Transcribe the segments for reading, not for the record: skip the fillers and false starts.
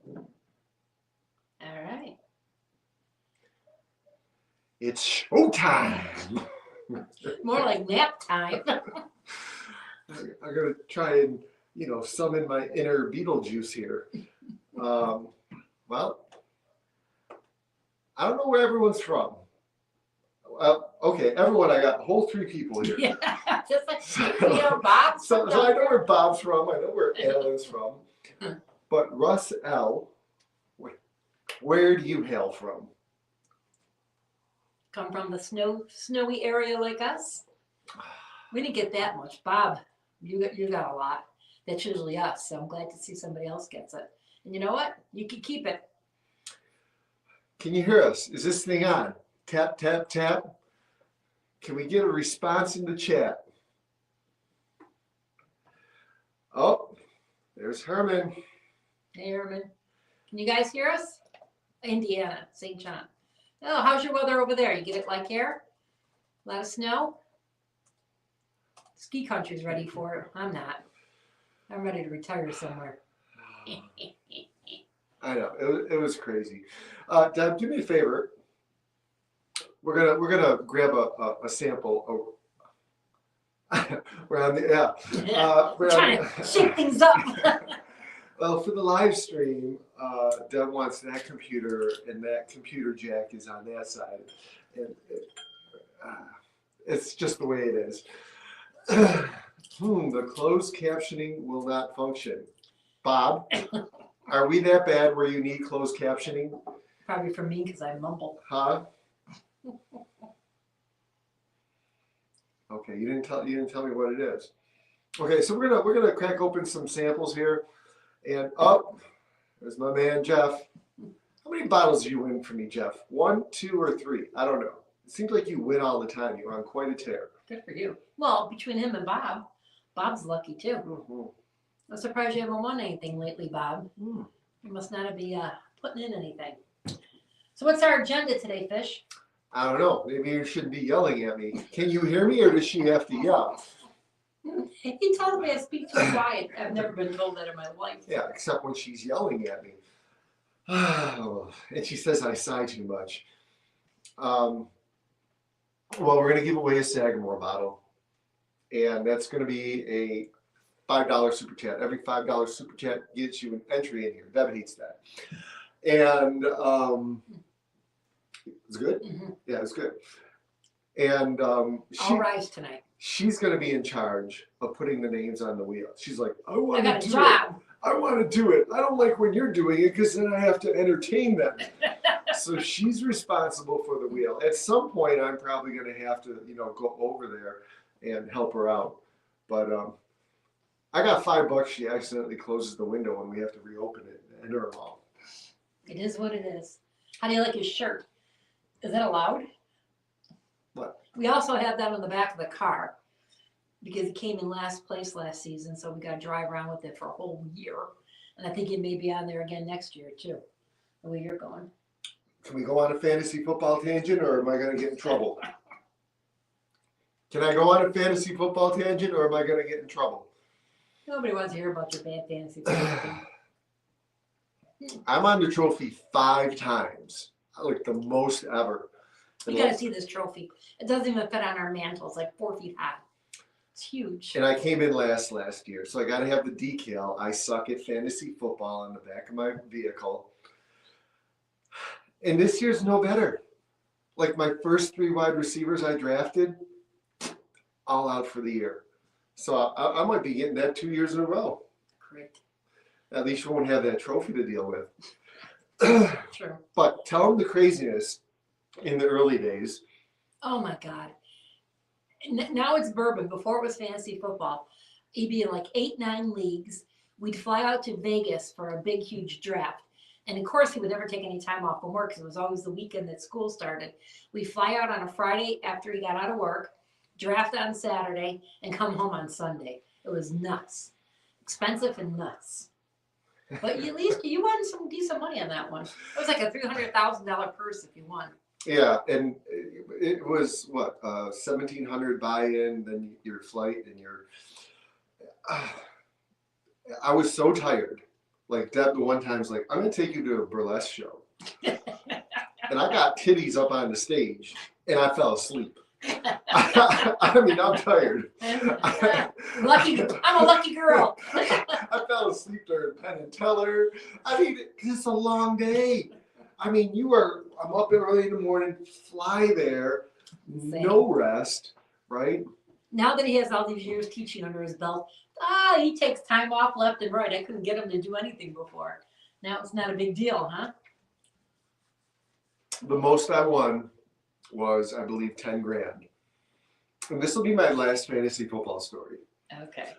All right. It's showtime. More like nap time. I'm gonna try and summon my inner Beetlejuice here. Um, well, I don't know where everyone's from. Okay, everyone. I got a whole three people here. Yeah, just like Bob. So I know where Bob's from. I know where Alan's from. But Russ L, where do you hail from? Come from the snowy area like us. We didn't get that much, Bob. You got a lot. That's usually us. So I'm glad to see somebody else gets it. And you know what? You can keep it. Can you hear us? Is this thing on? Tap, tap, tap. Can we get a response in the chat? Oh, there's Herman. Hey, Herman. Can you guys hear us? Indiana, St. John. Oh, how's your weather over there? You get it like here? A lot of snow? Ski country's ready for it. I'm not. I'm ready to retire somewhere. I know it was crazy. Deb, do me a favor. We're gonna grab a sample. We're on the We're trying to shake things up. Well, for the live stream, Deb wants that computer, and that computer jack is on that side, and it's just the way it is. The closed captioning will not function. Bob, are we that bad where you need closed captioning? Probably for me because I mumble. Huh? Okay, you didn't tell me what it is. Okay, so we're gonna crack open some samples here, and there's my man Jeff. How many bottles do you win for me, Jeff? 1, 2, or 3? I don't know. It seems like you win all the time. You're on quite a tear. Good for you. Well, between him and Bob, Bob's lucky too. Mm-hmm. I'm surprised you haven't won anything lately, Bob. You must not be putting in anything. So what's our agenda today, Fish? I don't know. Maybe you shouldn't be yelling at me. Can you hear me, or does she have to yell? He tells me I speak too quiet. I've never been told that in my life. Yeah, except when she's yelling at me. And she says I sigh too much. Well, we're going to give away a Sagamore bottle. And that's going to be a $5 super chat. Every $5 super chat gets you an entry in here. Deb hates that. And it's good? Mm-hmm. Yeah, it's good. And I'll rise tonight. She's going to be in charge of putting the names on the wheel. She's like, I want to do it. I don't like when you're doing it because then I have to entertain them. So she's responsible for the wheel. At some point, I'm probably going to have to, go over there and help her out. But I got $5. She accidentally closes the window and we have to reopen it and enter them all. It is what it is. How do you like his shirt? Is that allowed? What? We also have that on the back of the car because he came in last place last season, so we got to drive around with it for a whole year. And I think it may be on there again next year, too, the way you're going. Can we go on a fantasy football tangent, or am I going to get in trouble? Can I go on a fantasy football tangent, or am I going to get in trouble? Nobody wants to hear about your bad fantasy football. I'm on the trophy 5 times, like the most ever. You got to see this trophy. It doesn't even fit on our mantle. It's like 4 feet high. It's huge. And I came in last year, so I got to have the decal. I suck at fantasy football on the back of my vehicle. And this year's no better. Like my first 3 wide receivers I drafted, all out for the year. So I might be getting that 2 years in a row. Great. At least you won't have that trophy to deal with. True. But tell them the craziness in the early days. Oh my God. Now it's bourbon. Before it was fantasy football. He'd be in like 8, 9 leagues. We'd fly out to Vegas for a big, huge draft. And of course, he would never take any time off from work because it was always the weekend that school started. We'd fly out on a Friday after he got out of work, draft on Saturday, and come home on Sunday. It was nuts. Expensive and nuts. But at least you won some decent money on that one. It was like a $300,000 purse if you won. Yeah, and it was what, $1,700 buy-in, then your flight and your. I was so tired Like Deb, the one time's like, I'm gonna take you to a burlesque show, and I got titties up on the stage, and I fell asleep. I mean, I'm tired. Lucky, I'm a lucky girl. I fell asleep during Penn and Teller. I mean, it's a long day. I mean, I'm up early in the morning, fly there, no rest, right? Now that he has all these years teaching under his belt, he takes time off left and right. I couldn't get him to do anything before. Now it's not a big deal, huh? The most I won was, I believe, 10 grand. And this will be my last fantasy football story. Okay.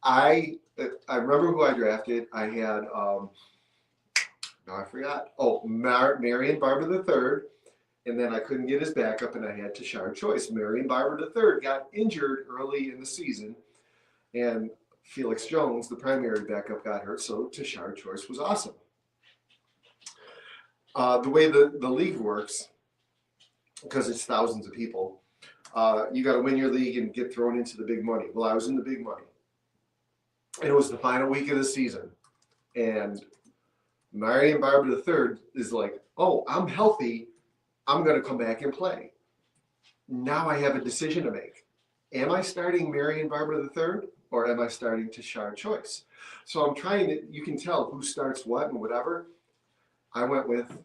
I remember who I drafted. I had, no, I forgot. Oh, Marion Barber III. And then I couldn't get his backup, and I had Tashard Choice. Marion Barber III got injured early in the season, and Felix Jones, the primary backup, got hurt, so Tashard Choice was awesome. The way the league works, because it's thousands of people, you got to win your league and get thrown into the big money. Well, I was in the big money. And it was the final week of the season. And Marion Barber III is like, oh, I'm healthy. I'm going to come back and play. Now I have a decision to make. Am I starting Marion Barber III or am I starting Tashard Choice? So I'm trying to, you can tell who starts what and whatever. I went with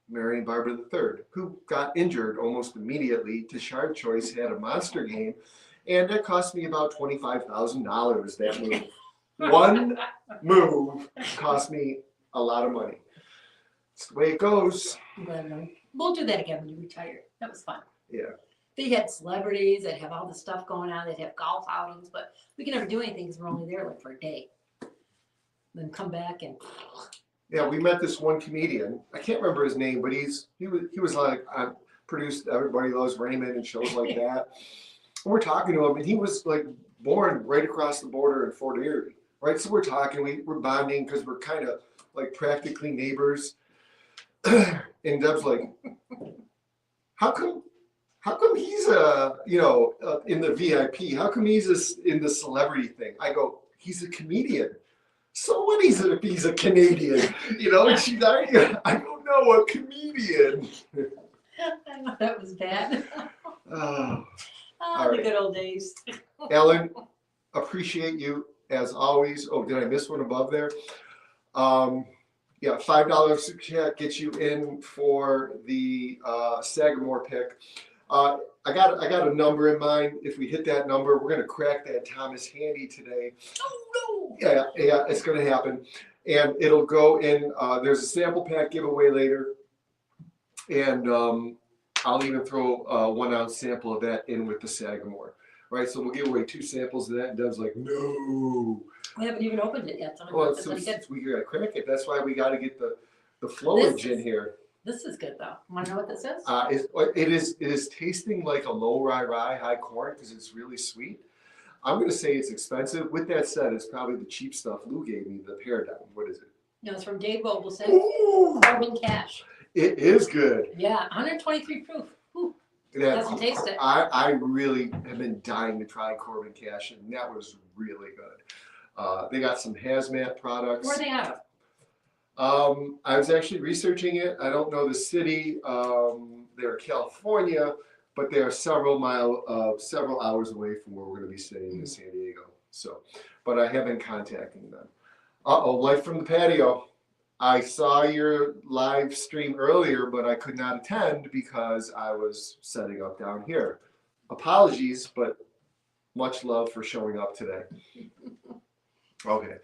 Marion Barber III, who got injured almost immediately. Tashard Choice had a monster game, and that cost me about $25,000, that move. One move cost me a lot of money. It's the way it goes. We'll do that again when you retire. That was fun. Yeah. They had celebrities that have all this stuff going on. They'd have golf outings, but we can never do anything because we're only there like for a day. Then come back and. Yeah, we met this one comedian. I can't remember his name, but he was like, I produced Everybody Loves Raymond and shows like that. And we're talking to him, and he was like born right across the border in Fort Erie, right? So we're talking, we're bonding because we're kind of like practically neighbors. And Deb's like, how come he's in the VIP? How come he's in the celebrity thing? I go, he's a comedian. So what he's a Canadian, and she's like, I don't know, a comedian. I know that was bad. Oh, the good old days. Ellen, appreciate you as always. Oh, did I miss one above there? Yeah, $5 super chat gets you in for the Sagamore pick. I got a number in mind. If we hit that number, we're gonna crack that Thomas Handy today. Oh no! Yeah, it's gonna happen, and it'll go in. There's a sample pack giveaway later, and I'll even throw 1 ounce sample of that in with the Sagamore. Right, so we'll give away 2 samples of that, and Deb's like, no. We haven't even opened it yet. Well, we gotta crack it. That's why we gotta get the flowage in here. This is good though. Want to know what this is? It is tasting like a low rye high corn because it's really sweet. I'm gonna say it's expensive. With that said, it's probably the cheap stuff Lou gave me, the Paradigm. What is it? No, it's from Dave Vogelson. Carbon Cash. It is good. Yeah, 123 proof. Ooh, yeah, doesn't taste it. I really have been dying to try Corbin Cash, and that was really good. They got some hazmat products. Where are they out of? I was actually researching it. I don't know the city. They're California, but they are several hours away from where we're going to be staying in San Diego. So, but I have been contacting them. Life from the patio. I saw your live stream earlier, but I could not attend because I was setting up down here. Apologies, but much love for showing up today. Okay.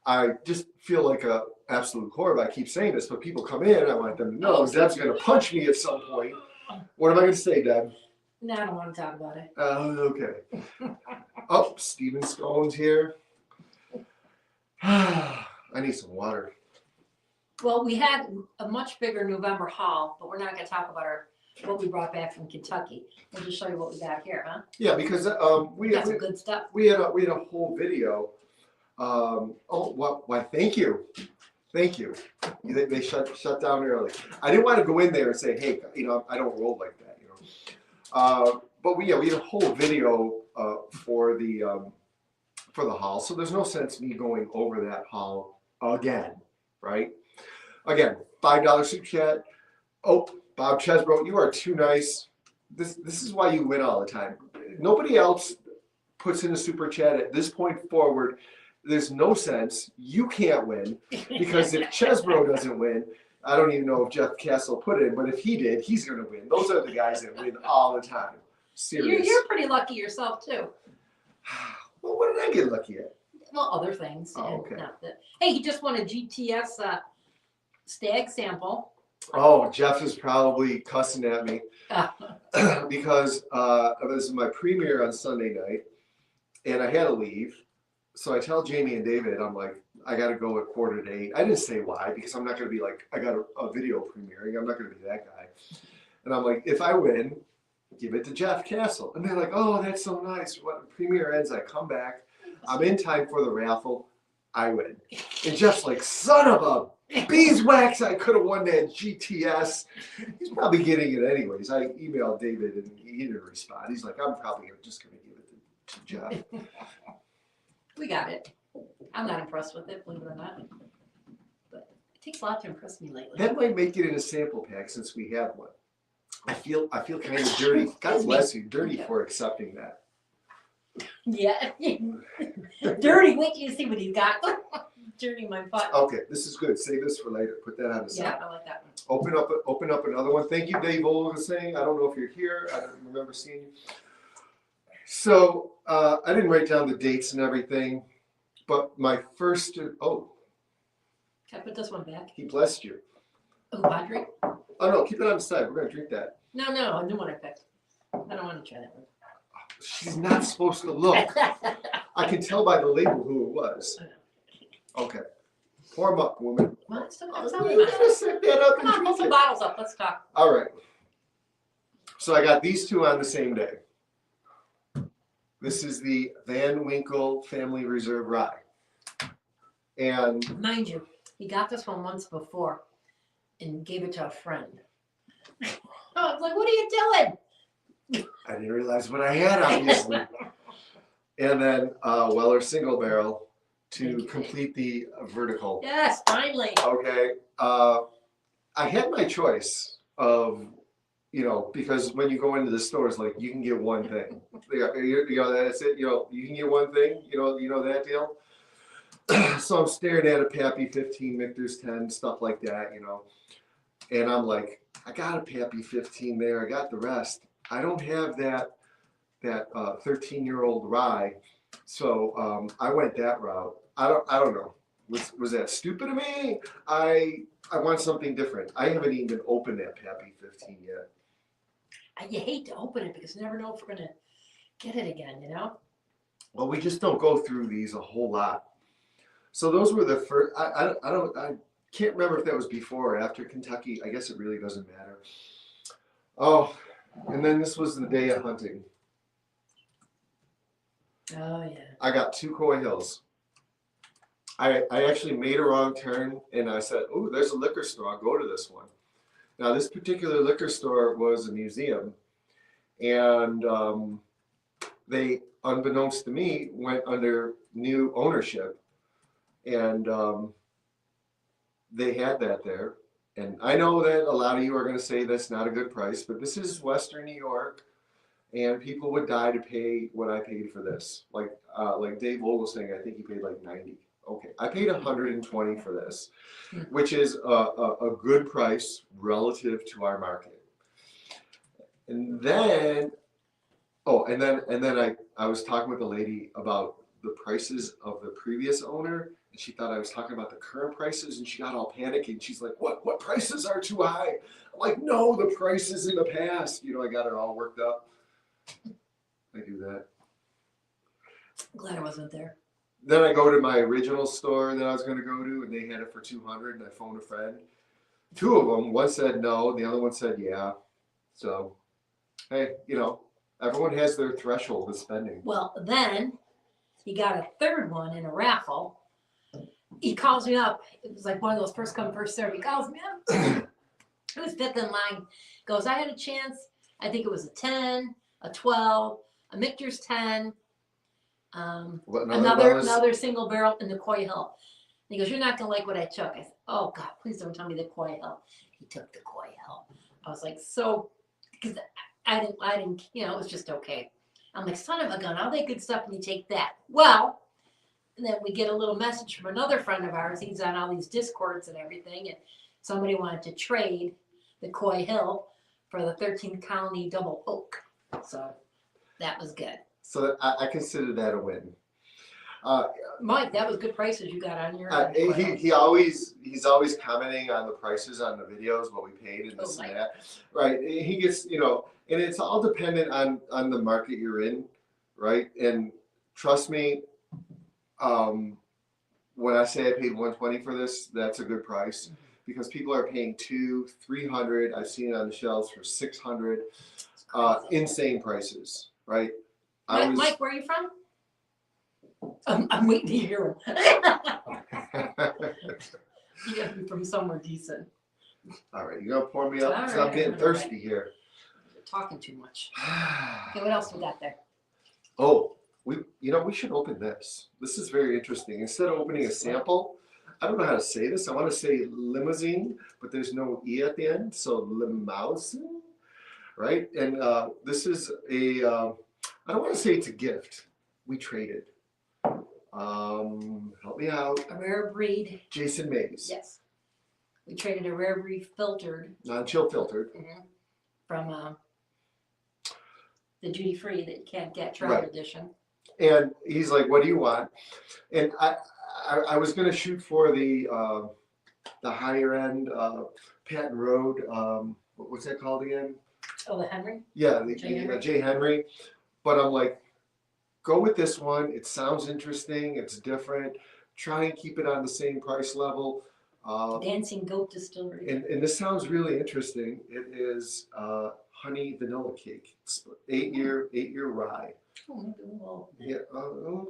I just feel like a absolute whore. I keep saying this, but people come in, I want them to know Deb's going to punch me at some point. What am I going to say, Deb? No, I don't want to talk about it. Okay. Oh, Steven Scone's here. I need some water. Well, we had a much bigger November haul, but we're not going to talk about what we brought back from Kentucky. We'll just show you what we got here, huh? Yeah, because we got some good stuff. We had a whole video. Why? Thank you. They shut down early. I didn't want to go in there and say, hey, I don't roll like that, But we had a whole video for the for the haul. So there's no sense me going over that haul again, right? Again, $5 super chat. Oh, Bob Chesbro, you are too nice. This is why you win all the time. Nobody else puts in a super chat at this point forward. There's no sense. You can't win because if Chesbro doesn't win, I don't even know if Jeff Castle put it, but if he did, he's going to win. Those are the guys that win all the time. Serious. You're pretty lucky yourself too. Well, what did I get lucky at? Well, other things. Oh, okay. Hey, he just won a GTS stag sample. Oh, Jeff is probably cussing at me because this is my premiere on Sunday night, and I had to leave. So I tell Jamie and David, I'm like, I got to go at 7:45. I didn't say why, because I'm not going to be like, I got a video premiering. I'm not going to be that guy. And I'm like, if I win, give it to Jeff Castle. And they're like, oh, that's so nice. When the premiere ends, I come back. I'm in time for the raffle. I win. And Jeff's like, son of a beeswax, I could have won that GTS. He's probably getting it anyways. I emailed David and he didn't respond. He's like, I'm probably just going to give it to Jeff. We got it. I'm not impressed with it, believe it or not. But it takes a lot to impress me lately. That might make it in a sample pack since we have one. I feel kind of dirty. God bless you, dirty for accepting that. Yeah. Dirty. Wait till you see what he's got. Dirty my butt. Okay, this is good. Save this for later. Put that on the side. Yeah, I like that one. Open up another one. Thank you, Dave Ola was saying. I don't know if you're here. I don't remember seeing you. So I didn't write down the dates and everything, but my first. Oh. Can I put this one back? He blessed you. Oh, Padre? Oh no, keep it on the side. We're gonna drink that. No, a new one I picked. I don't want to try that one. She's not supposed to look. I can tell by the label who it was. Okay. Pour them up, woman. Well, it's You gotta set that up Come on, and put drink some it. bottles up. Let's talk. All right. So I got these two on the same day. This is the Van Winkle Family Reserve Rye. And Mind you, he got this one once before and gave it to a friend. I was like, what are you doing? I didn't realize what I had, obviously. And then Weller Single Barrel to complete the vertical. Yes, finally. Okay. I had my choice of, because when you go into the stores, like you can get one thing. That's it. You can get one thing. You know that deal. So I'm staring at a Pappy 15, Michter's 10, stuff like that. And I'm like, I got a Pappy 15 there. I got the rest. I don't have that 13-year-old rye. So I went that route. I don't know. Was that stupid of me? I want something different. I haven't even opened that Pappy 15 yet. You hate to open it because you never know if we're gonna get it again. Well, we just don't go through these a whole lot. So those were the first. I can't remember if that was before or after Kentucky. I guess it really doesn't matter. Oh, and then this was the day of hunting. Oh yeah. I got 2 Coy Hills. I actually made a wrong turn and I said, oh, there's a liquor store. I'll go to this one. Now, this particular liquor store was a museum. And they, unbeknownst to me, went under new ownership. And they had that there. And I know that a lot of you are going to say that's not a good price, but this is Western New York. And people would die to pay what I paid for this. Like Dave Vogel was saying, I think he paid like 90. Okay, I paid 120 for this, which is a good price relative to our market. And then, I was talking with a lady about the prices of the previous owner, and she thought I was talking about the current prices, and she got all panicky. And she's like, "What prices are too high?" I'm like, "No, the prices in the past." I got it all worked up. I do that. I'm glad I wasn't there. Then I go to my original store that I was going to go to, and they had it for $200, and I phoned a friend. 2 of them, one said no, the other one said yeah. So, hey, everyone has their threshold of spending. Well, then he got a third one in a raffle. He calls me up. It was like one of those first come, first serve. He calls me up. It was 5th in line. Goes, I had a chance. I think it was a 10, a 12, a Michter's 10. What, Another single barrel in the Coy Hill. And he goes, you're not gonna like what I took. I said, oh God, please don't tell me the Coy Hill. He took the Coy Hill. I was like, so, because I didn't, you know, it was just okay. I'm like, son of a gun, all that good stuff, and you take that. Well, and then we get a little message from another friend of ours. He's on all these discords and everything, and somebody wanted to trade the Coy Hill for the 13th Colony Double Oak. So that was good. So I consider that a win. Mike, that was good prices you got on your. He's always commenting on the prices on the videos, what we paid and this and that. Right. He gets, you know, and it's all dependent on the market you're in, right? And trust me, when I say I paid $120 for this, that's a good price, because people are paying $200, $300. I've seen it on the shelves for $600. Insane prices, right? Mike, where are you from? I'm waiting to hear him. You gotta be from somewhere decent. All right, you gonna pour me up? Because I'm getting thirsty here. You're talking too much. Okay, what else we got there? Oh, we should open this. This is very interesting. Instead of opening a sample, I don't know how to say this. I want to say limousine, but there's no E at the end, so limousine, right? And this is a, I don't want to say it's a gift. We traded. Help me out. A rare breed. Jason Mays. Yes. We traded a rare breed filtered. Non-chill filtered. From the duty free that you can't get, travel edition. And he's like, what do you want? And I was going to shoot for the higher end Patton Road. What's that called again? Oh, the Henry? Yeah, the J. Henry. But I'm like, go with this one. It sounds interesting. It's different. Try and keep it on the same price level. Dancing Goat Distillery. And this sounds really interesting. It is honey vanilla cake. It's 8-year rye. Oh, well. Yeah,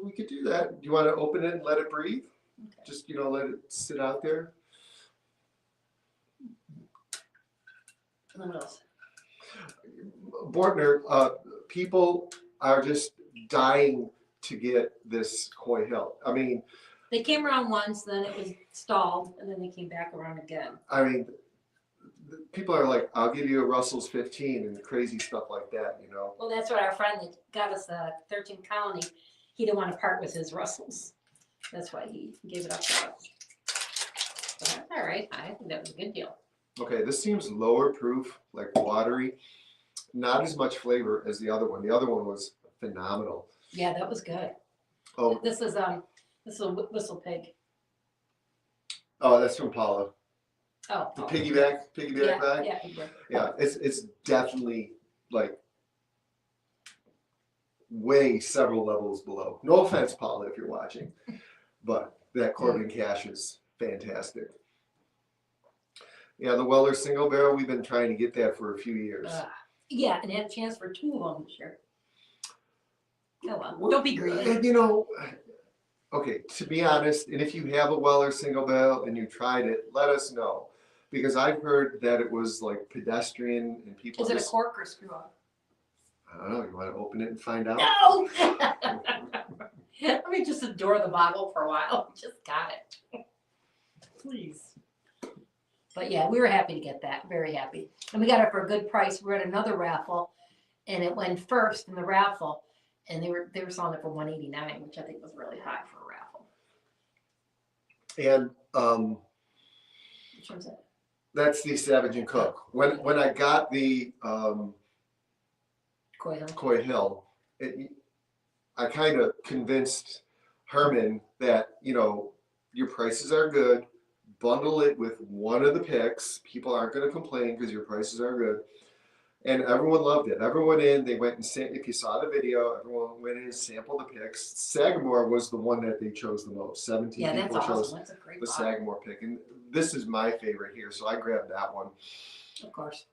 we could do that. Do you want to open it and let it breathe? Okay. Just, let it sit out there. What else? Bortner, people are just dying to get this Coy Hill. I mean, they came around once, then it was stalled, and then they came back around again. I mean, people are like, I'll give you a Russell's 15 and crazy stuff like that, Well, that's what our friend that got us the 13th Colony, he didn't want to part with his Russells. That's why he gave it up to us. But that's all right. I think that was a good deal. Okay, this seems lower proof, like watery. Not as much flavor as the other one. The other one was phenomenal. Yeah, that was good. Oh, this is a Whistle Pig. Oh, that's from Paula. Oh, the piggyback bag. Yeah, it's definitely like way several levels below. No offense, Paula, if you're watching, but that Corbin Cash is fantastic. Yeah, the Weller single barrel, we've been trying to get that for a few years. Yeah, and had a chance for 2 of them this year. Oh well, don't be greedy. And okay, to be honest, and if you have a Weller single barrel and you tried it, let us know. Because I've heard that it was like pedestrian and people. Is it a cork or screw up? I don't know. You want to open it and find out? No! Let me just adore the bottle for a while. Just got it. Please. But yeah, we were happy to get that. Very happy. And we got it for a good price. We were at another raffle, and it went first in the raffle, and they were selling it for $189, which I think was really high for a raffle. And which one's that? That's the Savage and Cook. When I got the Coy Hill, I kind of convinced Herman that your prices are good. Bundle it with one of the picks. People aren't going to complain because your prices are good. And everyone loved it. Everyone they went and if you saw the video, everyone went in and sampled the picks. Sagamore was the one that they chose the most. 17 people chose the Sagamore pick. And this is my favorite here, so I grabbed that one. Of course.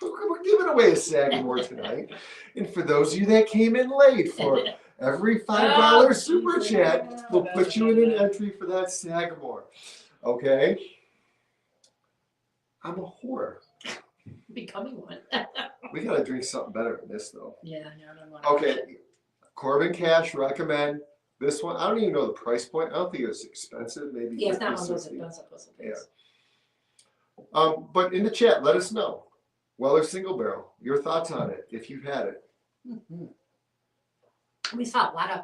We're giving away a Sagamore tonight. And for those of you that came in late, for every $5 super chat, we'll put you in an entry for that Sagamore. Okay? I'm a whore. Becoming one. We gotta drink something better than this, though. Yeah, no, I don't want Okay, Corbin Cash recommend this one. I don't even know the price point. I don't think it's expensive. Maybe Yeah, it's not 50, one of those 60. expensive puzzle Yeah. things. But in the chat, let us know. Weller Single Barrel, your thoughts on it if you've had it. Mm-hmm. We saw a lot of,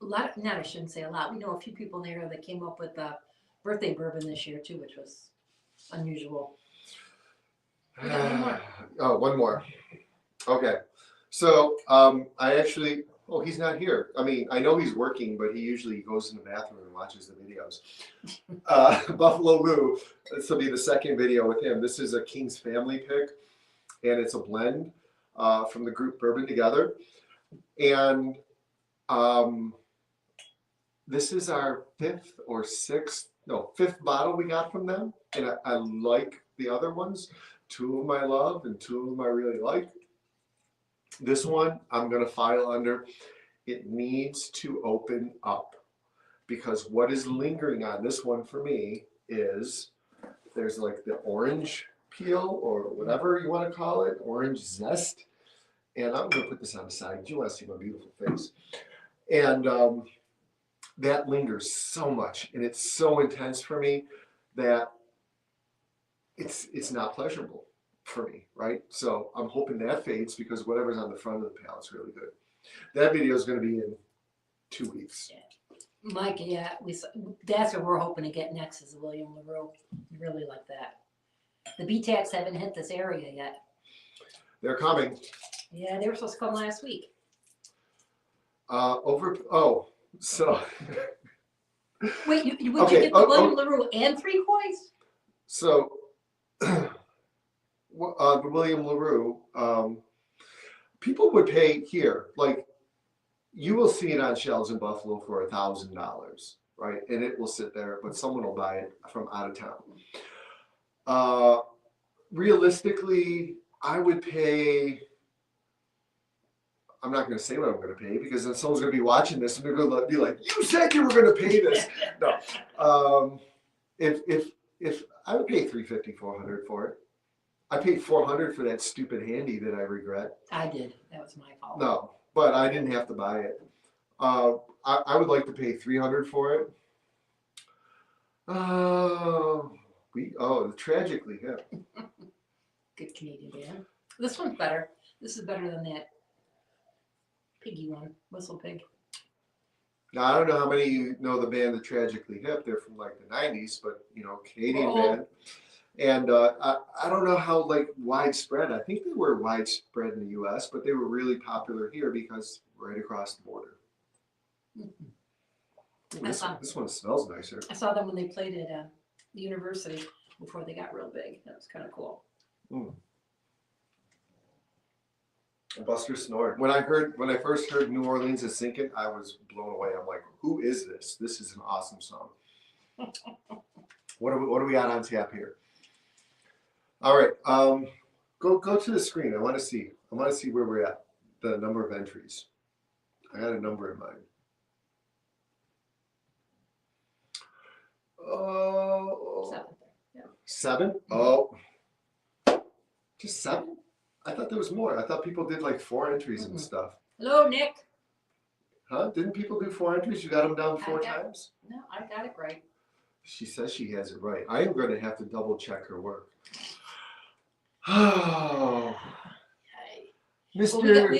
not I shouldn't say a lot. We know a few people there that came up with birthday bourbon this year too, which was unusual. We got one more. Oh, one more. Okay. So I actually, oh, he's not here. I mean, I know he's working, but he usually goes in the bathroom and watches the videos. Buffalo Lou, this will be the second video with him. This is a King's Family pick, and it's a blend from the group Bourbon Together. And this is our fifth bottle we got from them. And I like the other ones. Two of them I love and two of them I really like. This one I'm going to file under, it needs to open up, because what is lingering on this one for me is there's like the orange peel or whatever you want to call it, orange zest. And I'm going to put this on the side. You want to see my beautiful face. And that lingers so much, and it's so intense for me that it's not pleasurable for me, right? So I'm hoping that fades, because whatever's on the front of the palate's really good. That video is going to be in 2 weeks. Mike, yeah, that's what we're hoping to get next is the William LaRue. Really like that. The BTACs haven't hit this area yet. They're coming. Yeah, they were supposed to come last week. So. Wait, would you Okay, get the William LaRue and 3 Coys? So, the William LaRue, people would pay here, like, you will see it on shelves in Buffalo for $1,000, right? And it will sit there, but someone will buy it from out of town. Realistically, I would pay, I'm not going to say what I'm going to pay, because then someone's going to be watching this and they're going to be like, you said you were going to pay this. No. If I would pay $350, $400 for it. I paid $400 for that stupid handy that I regret. I did. That was my fault. No, but I didn't have to buy it. I would like to pay $300 for it. Tragically Hip. Good Canadian band. This one's better. This is better than that piggy one, Whistle Pig. Now, I don't know how many of you know the band The Tragically Hip. They're from like the 90s, but Canadian band. And I don't know how widespread. I think they were widespread in the U.S., but they were really popular here because right across the border. Mm-hmm. This one smells nicer. I saw them when they played at the university before they got real big. That was kind of cool. Mm. Buster Snort. When I first heard New Orleans is Sinking, I was blown away. I'm like, who is this? This is an awesome song. What do we got on tap here? All right, go to the screen. I want to see where we're at. The number of entries. I got a number in mind. Oh, 7. Yeah. 7? Oh, just 7? I thought there was more. I thought people did like 4 entries and stuff. Hello, Nick. Huh? Didn't people do 4 entries? You got them down 4 times? No, I got it right. She says she has it right. I am going to have to double check her work. Oh, Mr. Well,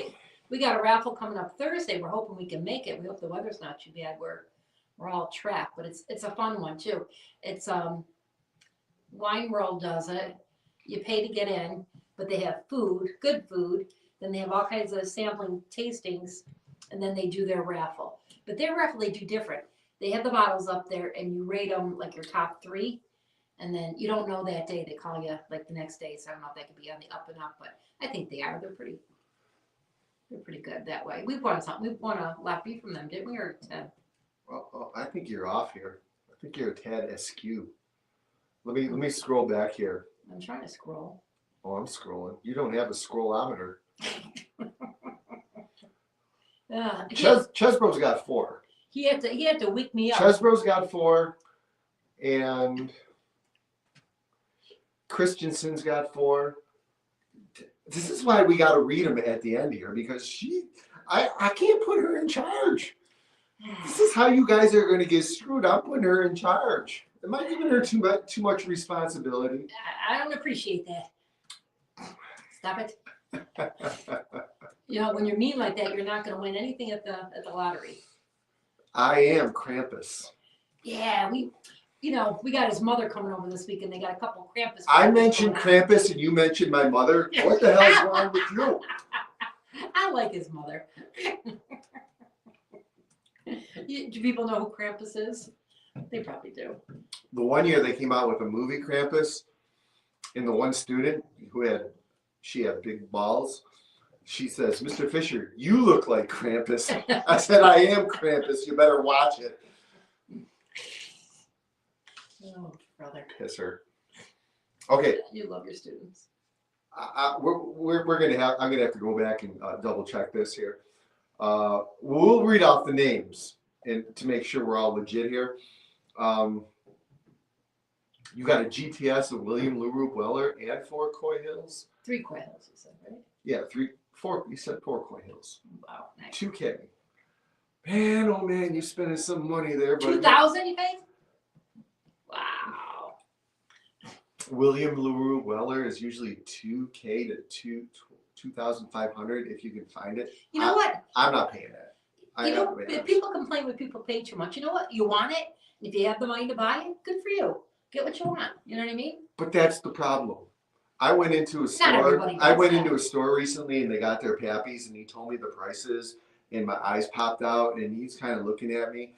we got a raffle coming up Thursday. We're hoping we can make it. We hope the weather's not too bad. We're all trapped, but it's a fun one too. It's Wine World does it. You pay to get in, but they have food, good food. Then they have all kinds of sampling tastings, and then they do their raffle. But their raffle they do different. They have the bottles up there, and you rate them like your top 3. And then you don't know that day. They call you like the next day. So I don't know if they could be on the up and up, but I think they are. They're pretty good that way. We won something. We won a lot B from them, didn't we? Or 10? Well, I think you're off here. I think you're a tad askew. Let me scroll back here. I'm trying to scroll. Oh, I'm scrolling. You don't have a scrollometer. Chesbro's got 4. He had to wake me up. Chesbro's got 4, and Christensen's got 4. This is why we got to read them at the end here, because I can't put her in charge. This is how you guys are going to get screwed up, putting her in charge. Am I giving her too much responsibility? I don't appreciate that. Stop it. You know, when you're mean like that, you're not going to win anything at the lottery. I am Krampus. Yeah, we got his mother coming over this week, and they got a couple Krampus. I mentioned Krampus, and you mentioned my mother. What the hell is wrong with you? I like his mother. Do people know who Krampus is? They probably do. The one year they came out with a movie Krampus, and the one student she had big balls. She says, "Mr. Fisher, you look like Krampus." I said, "I am Krampus. You better watch it." Oh, brother. Pisser. Okay. You love your students. I'm gonna have to go back and double check this here. We'll read off the names and to make sure we're all legit here. You got a GTS of William LaRue Weller and 4 Coy Hills. 3 Coy Hills, you said, right? Yeah, 4. You said 4 Coy Hills. Wow, nice. 2K. Man, oh man, you spending some money there. $2,000 you paid? Wow. William LaRue Weller is usually $2K to $2,500 if you can find it. You know what? I'm not paying that. If people complain when people pay too much, you know what? You want it. If you have the money to buy it, good for you. Get what you want. You know what I mean? But that's the problem. I went into a store recently, and they got their pappies, and he told me the prices, and my eyes popped out, and he's kind of looking at me,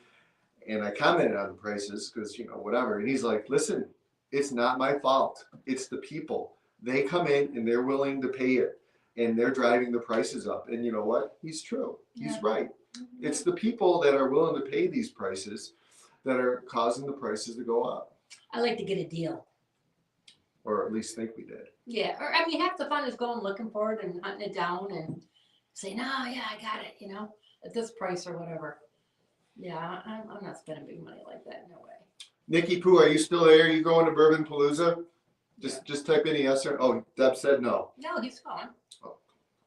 and I commented on the prices because, whatever. And he's like, "Listen, it's not my fault. It's the people. They come in and they're willing to pay it, and they're driving the prices up." And you know what? He's true. He's right. Mm-hmm. It's the people that are willing to pay these prices that are causing the prices to go up. I like to get a deal. Or at least think we did. Yeah. Or half the fun is going looking for it and hunting it down and saying, "Oh yeah, I got it," at this price or whatever. Yeah, I'm not spending big money like that. No way. Nikki Pooh, are you still there? Are you going to Bourbon Palooza? Just type in a yes or oh. Deb said no. No, he's going. Oh,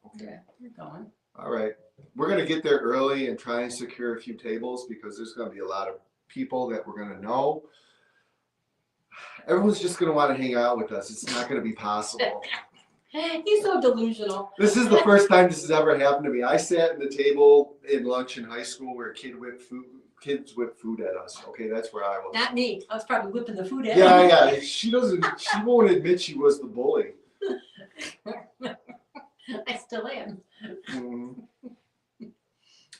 okay. Yeah, you're going. All right. We're going to get there early and try and secure a few tables because there's going to be a lot of people that we're going to know. Everyone's just going to want to hang out with us. It's not going to be possible. He's so delusional. This is the first time this has ever happened to me. I sat at the table in lunch in high school where kids whipped food at us. Okay, that's where I was. Not me. I was probably whipping the food at him. Yeah. She won't admit she was the bully. I still am. Mm-hmm.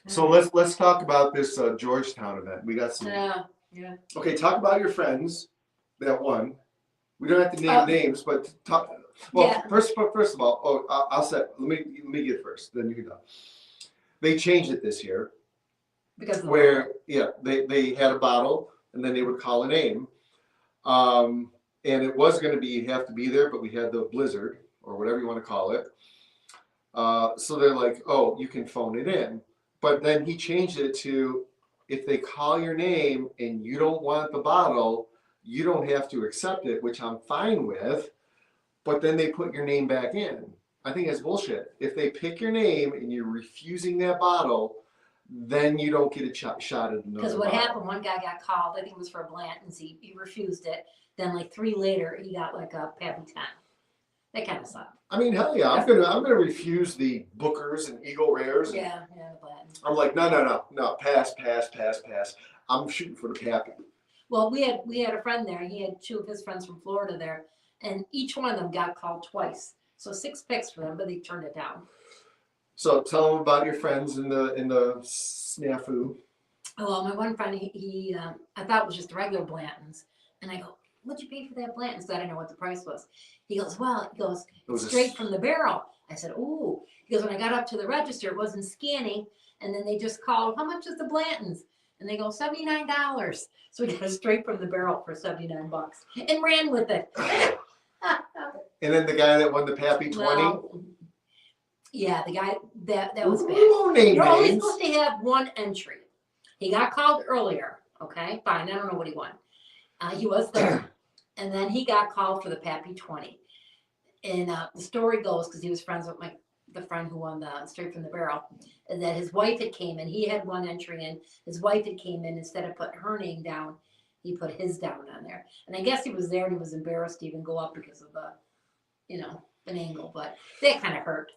So let's talk about this Georgetown event. We got some. Yeah. Okay, talk about your friends that won. We don't have to name names, but talk. Well, yeah. First of all, I'll say. Let me get first. Then you can go. They changed it this year. Because they had a bottle and then they would call a name, and it was going to be you have to be there, but we had the blizzard or whatever you want to call it. So they're like, "Oh, you can phone it in," but then he changed it to if they call your name and you don't want the bottle, you don't have to accept it, which I'm fine with. But then they put your name back in. I think that's bullshit. If they pick your name and you're refusing that bottle, then you don't get a shot at another bottle. Because what happened, one guy got called, I think it was for a Blanton's, he refused it. Then like 3 later, he got like a Pappy 10. That kind of sucked. I mean, hell yeah, I'm gonna refuse the Bookers and Eagle Rares. Yeah, the Blanton's. I'm like, no, pass. I'm shooting for the Pappy. Well, we had a friend there. He had 2 of his friends from Florida there, and each one of them got called twice. So 6 picks for them, but they turned it down. So tell them about your friends in the snafu. Well, my one friend, he I thought it was just regular Blanton's, and I go, "What'd you pay for that Blanton's?" So I didn't know what the price was. He goes, "Well," he goes, "straight from the barrel." I said, "Ooh." He goes, "When I got up to the register, it wasn't scanning, and then they just called, 'How much is the Blanton's?' And they go, $79. So we got it straight from the barrel for $79 and ran with it. And then the guy that won the Pappy 20. Well, yeah, the guy that was bad. You're only supposed to have 1 entry. He got called earlier. Okay, fine. I don't know what he won. He was there, and then he got called for the Pappy 20. And the story goes, because he was friends with the friend who won the Straight from the Barrel, that his wife had came in. He had one entry in. His wife had came in. Instead of putting her name down, he put his down on there. And I guess he was there and he was embarrassed to even go up because of the, an angle. But that kind of hurt.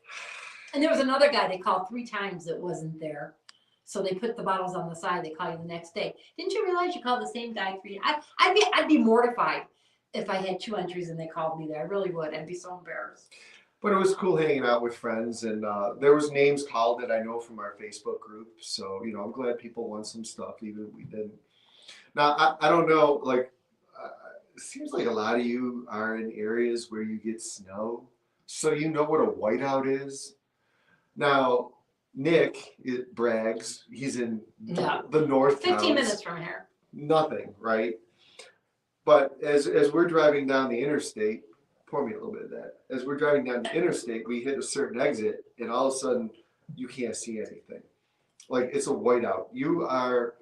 And there was another guy they called 3 times that wasn't there. So they put the bottles on the side. They call you the next day. Didn't you realize you called the same guy 3? I'd be mortified if I had 2 entries and they called me there. I really would. I'd be so embarrassed. But it was cool hanging out with friends, and there was names called that I know from our Facebook group. So I'm glad people won some stuff, even if we didn't. Now I don't know, like it seems like a lot of you are in areas where you get snow, so you know what a whiteout is. Now Nick brags he's in the north. 15 minutes from here. Nothing, right? But as we're driving down the interstate, pour me a little bit of that. As we're driving down the interstate, we hit a certain exit, and all of a sudden, you can't see anything. Like, it's a whiteout. You are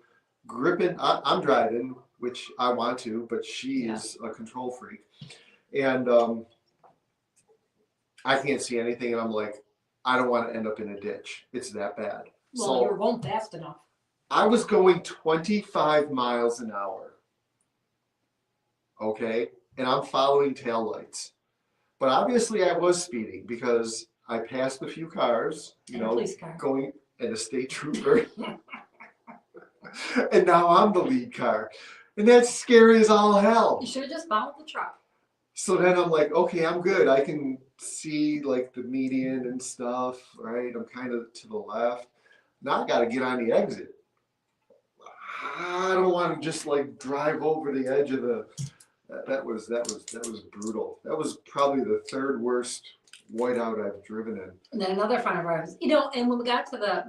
gripping. I'm driving, which I want to, but she is a control freak. And I can't see anything, and I'm like, I don't want to end up in a ditch. It's that bad. Well, so you were going fast enough. I was going 25 miles an hour. Okay? And I'm following taillights. But obviously I was speeding because I passed a few cars, police car. going and a state trooper. And now I'm the lead car. And that's scary as all hell. You should have just followed the truck. So then I'm like, okay, I'm good. I can see like the median and stuff, right? I'm kind of to the left. Now I got to get on the exit. I don't want to just like drive over the edge of the. That was brutal. That was probably the 3rd worst whiteout I've driven in. And then another friend of ours, and when we got to the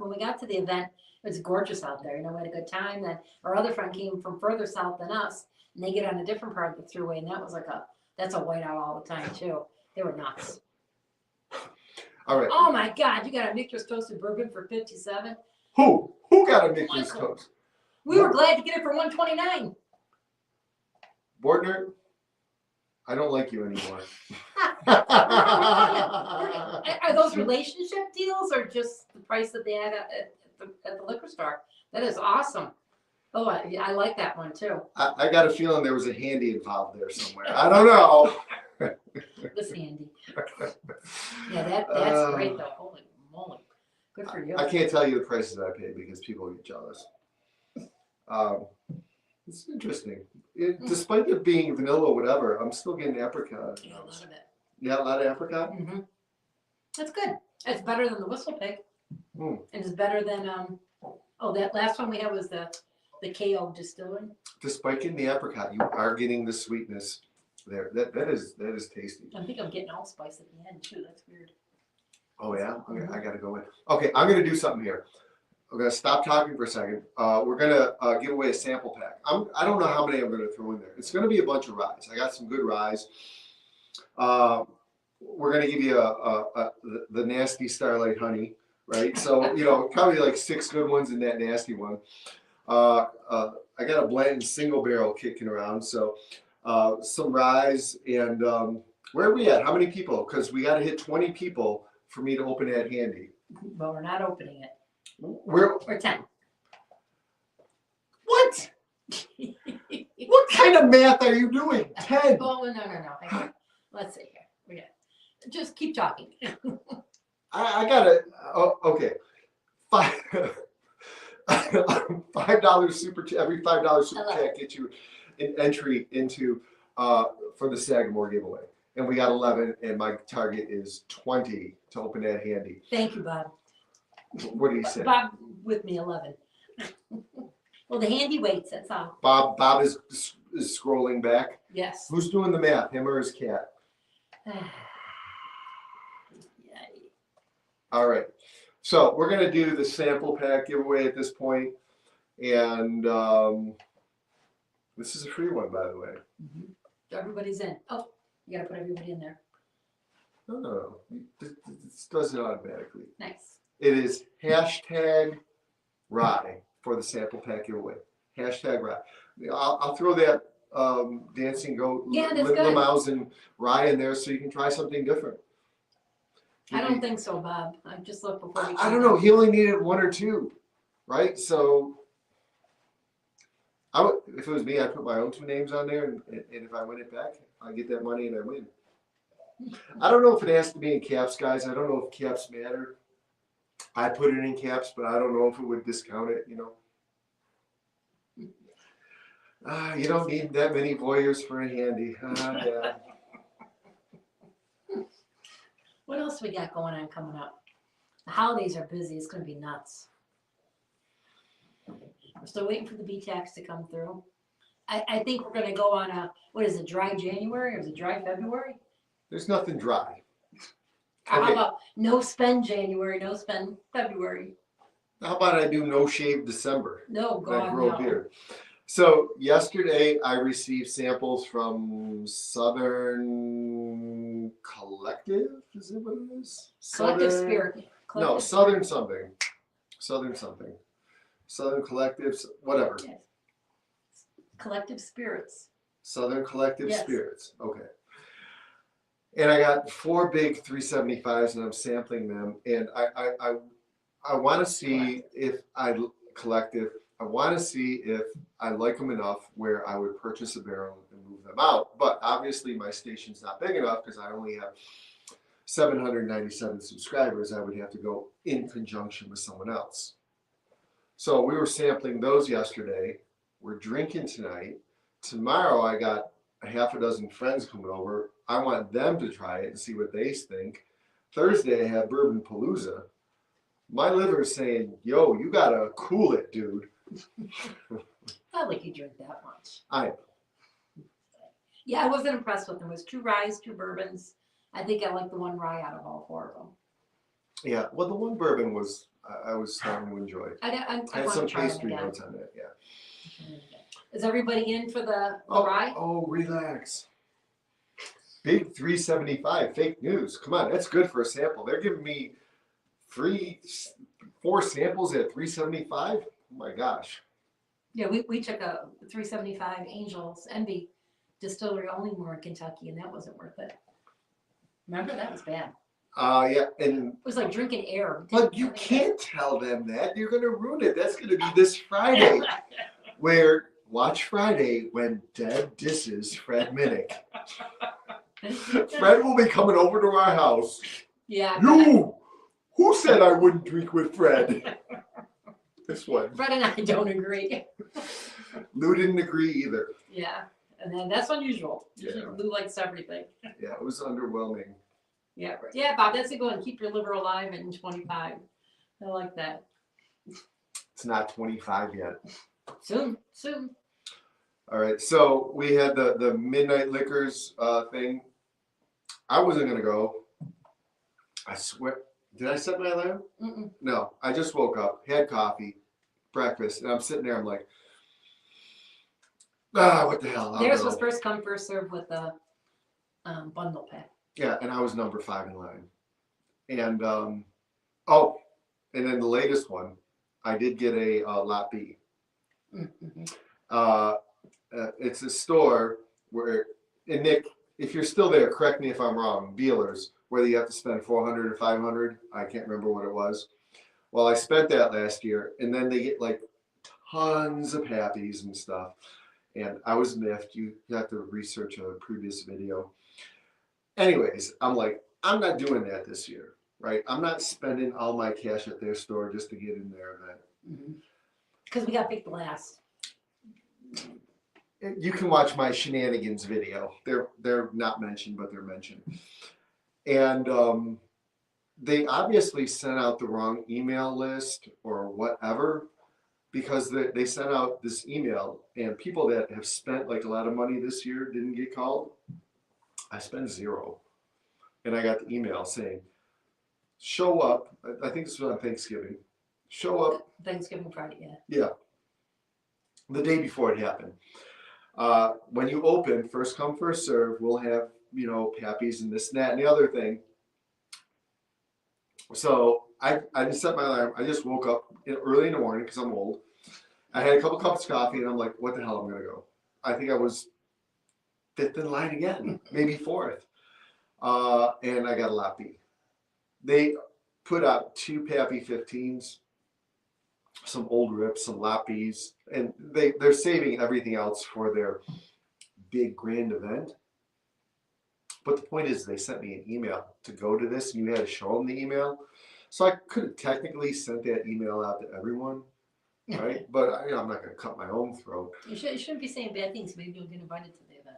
event, it was gorgeous out there. We had a good time. Then our other friend came from further south than us, and they get on a different part of the thruway, and that was that's a whiteout all the time too. They were nuts. All right. Oh my God, you got a Michter's Toasted Bourbon for $57. Who got a Michter's Toast? We were glad to get it for $129. Bortner, I don't like you anymore. Are those relationship deals or just the price that they had at the liquor store? That is awesome. Oh, I like that one too. I got a feeling there was a handy involved there somewhere. I don't know. This handy. Yeah, that's great though. Holy moly. Good for you. I can't tell you the prices I paid because people get jealous. It's interesting. Despite it being vanilla or whatever, I'm still getting apricot. Yeah, a lot of it. Yeah, a lot of apricot? Mm-hmm. That's good. It's better than the Whistle Pig. Mm. And it's better than, that last one we had was the KO Distillery. Despite getting the apricot, you are getting the sweetness there. That is tasty. I think I'm getting allspice at the end too. That's weird. Oh yeah? Okay, I gotta go in. Okay, I'm gonna do something here. I'm gonna stop talking for a second. We're gonna give away a sample pack. I don't know how many I'm gonna throw in there. It's gonna be a bunch of ryes. I got some good ryes. We're gonna give you the nasty Starlight Honey, right? So probably like 6 good ones in that nasty one. I got a Blanton single barrel kicking around. So some ryes and where are we at? How many people? Because we got to hit 20 people for me to open that handy. Well, we're not opening it. We're 10. What? What kind of math are you doing? 10. Oh, no. Let's see here. Just keep talking. I gotta. Okay. $5 super. Every $5 super chat gets you an entry into for the Sagamore giveaway, and we got 11, and my target is 20 to open that handy. Thank you, Bob. What do you say? Bob with me 11. Well, the handy waits. That's all. Bob is scrolling back. Yes. Who's doing the math? Him or his cat? All right. So we're gonna do the sample pack giveaway at this point, and this is a free one, by the way. Mm-hmm. Everybody's in. Oh, you gotta put everybody in there. No. This does it automatically. Nice. It is #rye for the sample pack giveaway. #rye. I'll throw that dancing goat, Yeah, that's good. Lamau's and Rye in there, so you can try something different. I don't think so, Bob. I just looked before we I don't know. He only needed 1 or 2, right? So I would, if it was me, I'd put my own 2 names on there, and if I win it back, I get that money and I win. I don't know if it has to be in caps, guys. I don't know if caps matter. I put it in caps, but I don't know if it would discount it, you know. You don't need that many voyeurs for a handy. Yeah. What else we got going on coming up? The holidays are busy. It's going to be nuts. We're still waiting for the B tax to come through. I think we're going to go on a, what is it, dry January or is it dry February? There's nothing dry. How Okay. about no spend January, no spend February? How about I do no shave December? No, And I God, grow a no. beard. So yesterday I received samples from Southern Collective. Is it what it is? Collective Southern, Spirit. No, Collective Southern something. Southern something. Southern Collectives, whatever. Yes. Collective Spirits. Southern Collective Yes. Spirits. Okay. And I got 4 big 375s, and I'm sampling them. And I want to see if I collective. I want to see if I like them enough where I would purchase a barrel and move them out. But obviously, my station's not big enough because I only have 797 subscribers. I would have to go in conjunction with someone else. So we were sampling those yesterday. We're drinking tonight. Tomorrow, I got a half a dozen friends coming over. I want them to try it and see what they think. Thursday, I have Bourbon Palooza. My liver's saying, yo, you gotta cool it, dude. Not like you drink that much. I Yeah, I wasn't impressed with them. It was 2 ryes, 2 bourbons. I think I like the 1 rye out of all 4 of them. Yeah, well, the 1 bourbon was, I was starting to enjoy. I Had want some to try them pastry again. notes on it, yeah. Is everybody in for the rye? Oh, relax. Big 375, fake news. Come on, that's good for a sample. They're giving me 4 samples at 375. Oh my gosh. Yeah, we took a 375 Angels Envy distillery only more in Kentucky, and that wasn't worth it. Remember, that was bad. Yeah, and It was like drinking air. but you can't tell them that. You're gonna ruin it. That's gonna be this Friday. Where watch Friday when Deb disses Fred Minnick. Fred will be coming over to our house. Yeah. You! Who said I wouldn't drink with Fred? This one. Fred and I don't agree. Lou didn't agree either. Yeah, and then that's unusual. Usually Yeah. Lou likes everything. Yeah, it was underwhelming. Yeah, yeah, Bob, that's a good one. Keep your liver alive in 25. I like that. It's not 25 yet. Soon. All right, so we had the Midnight Liquors thing. I wasn't gonna go. I swear. Did I set my alarm? Mm-mm. No, I just woke up, had coffee, breakfast, and I'm sitting there. I'm like, what the hell? Theirs was first come, first serve with the bundle pack. Yeah, and I was number 5 in line. And and then the latest one, I did get a lot B. Mm-hmm. It's a store where, and Nick, if you're still there, correct me if I'm wrong, Beelers, whether you have to spend $400 or $500, I can't remember what it was. Well, I spent that last year, and then they get like tons of happies and stuff. And I was miffed. You have to research a previous video. Anyways, I'm like, I'm not doing that this year, right? I'm not spending all my cash at their store just to get in their event. Because we got big glass. You can watch my shenanigans video. They're not mentioned, but they're mentioned. And they obviously sent out the wrong email list or whatever, because they sent out this email, and people that have spent like a lot of money this year didn't get called. I spent 0. And I got the email saying, show up. I think this was on Thanksgiving. Show up. Thanksgiving Friday, yeah. Yeah. The day before it happened. When you open, first come, first serve, we'll have, pappies and this and that and the other thing. So I just set my alarm. I just woke up early in the morning because I'm old. I had a couple cups of coffee and I'm like, what the hell, I'm going to go. I think I was fifth in line again, maybe fourth. And I got a lot B. They put out 2 Pappy 15s, some old rips, some lot Bs, and they're saving everything else for their big grand event. But the point is, they sent me an email to go to this, and you had to show them the email. So I could have technically sent that email out to everyone, right? But I'm not going to cut my own throat. You shouldn't be saying bad things. Maybe you'll get invited to the event.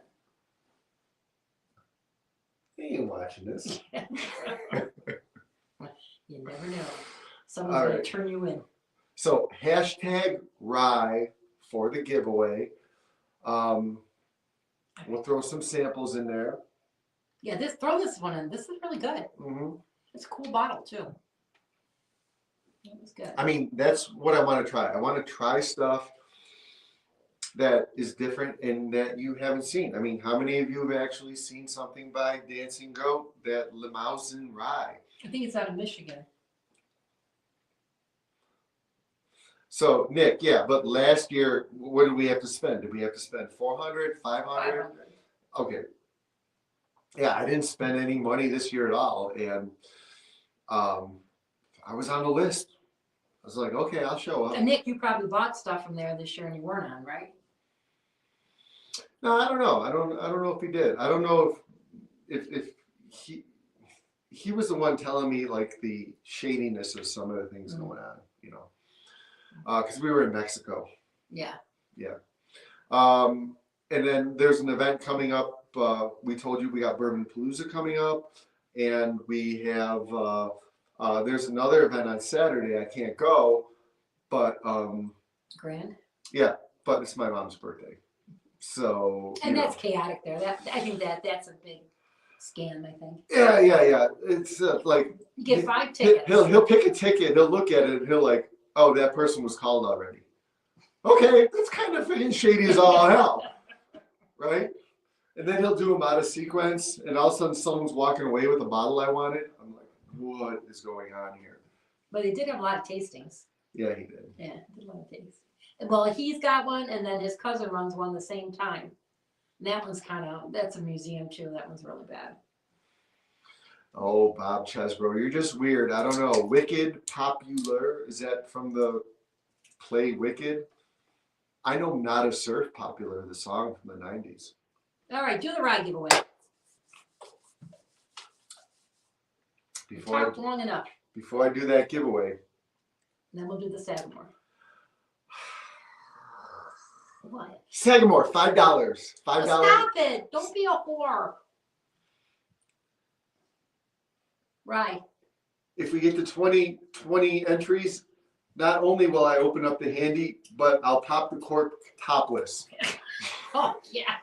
He ain't watching this. You never know. Someone's going to turn you in. So hashtag Rye for the giveaway. We'll throw some samples in there. Yeah, throw this one in. This is really good. Mm-hmm. It's a cool bottle too. That was good. I mean, that's what I want to try. I want to try stuff that is different and that you haven't seen. I mean, how many of you have actually seen something by Dancing Goat, that Limousin Rye? I think it's out of Michigan. So, Nick, yeah, but last year, what did we have to spend? Did we have to spend 400, 500? 500. Okay. Yeah, I didn't spend any money this year at all. And I was on the list. I was like, okay, I'll show up. And Nick, you probably bought stuff from there this year and you weren't on, right? No, I don't know. I don't know if he did. I don't know if he was the one telling me like the shadiness of some of the things going on, you know, because we were in Mexico. Yeah. Yeah. And then there's an event coming up. We told you we got Bourbon Palooza coming up, and we have there's another event on Saturday. I can't go, but Grand. Yeah, but it's my mom's birthday. So and that's chaotic there. I think that's a big scam. I think. Yeah. It's like you get 5 tickets. He'll pick a ticket. He'll look at it. And he'll like, oh, that person was called already. Okay, that's kind of shady as all hell, right? And then he'll do them out of sequence, and all of a sudden someone's walking away with a bottle I wanted. I'm like, what is going on here? But he did have a lot of tastings. Yeah, he did. Yeah, did a lot of tastings. Well, he's got one, and then his cousin runs one the same time. And that one's that's a museum too. That one's really bad. Oh, Bob Chesbro, you're just weird. I don't know. Wicked Popular, is that from the play Wicked? I know Not a Surf Popular, the song from the 90s. All right, do the rye giveaway. Before talked long enough. Before I do that giveaway. And then we'll do the Sagamore. What? Sagamore, $5. $5. Stop it. Don't be a whore. Right. If we get to 20 entries, not only will I open up the handy, but I'll pop the cork topless. Oh, yeah.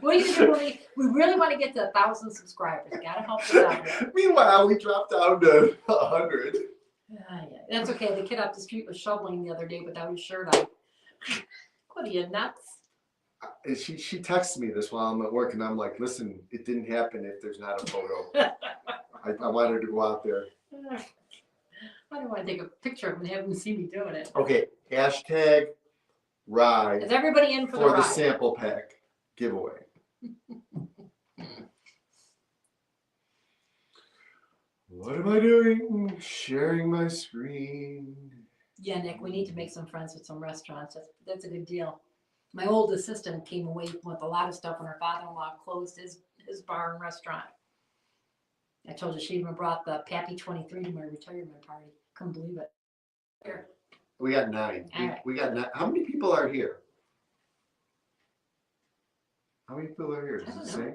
What are you going to do? We really want to get to 1,000 subscribers. Got to help us out. Meanwhile, we dropped down to 100. Yeah. That's okay. The kid up the street was shoveling the other day without his shirt on. What are you, nuts? She texts me this while I'm at work, and I'm like, listen, it didn't happen if there's not a photo. I want her to go out there. I don't want to take a picture of him and have him see me doing it. Okay, hashtag Rye. Is everybody in for the ride? Sample pack giveaway. What am I doing? Sharing my screen. Yeah, Nick, we need to make some friends with some restaurants. That's a good deal. My old assistant came away with a lot of stuff when her father-in-law closed his bar and restaurant. I told you she even brought the Pappy 23 to my retirement party. Couldn't believe it. Here. We got 9. Right. We got 9. How many people are here? How many people are here? Does it say?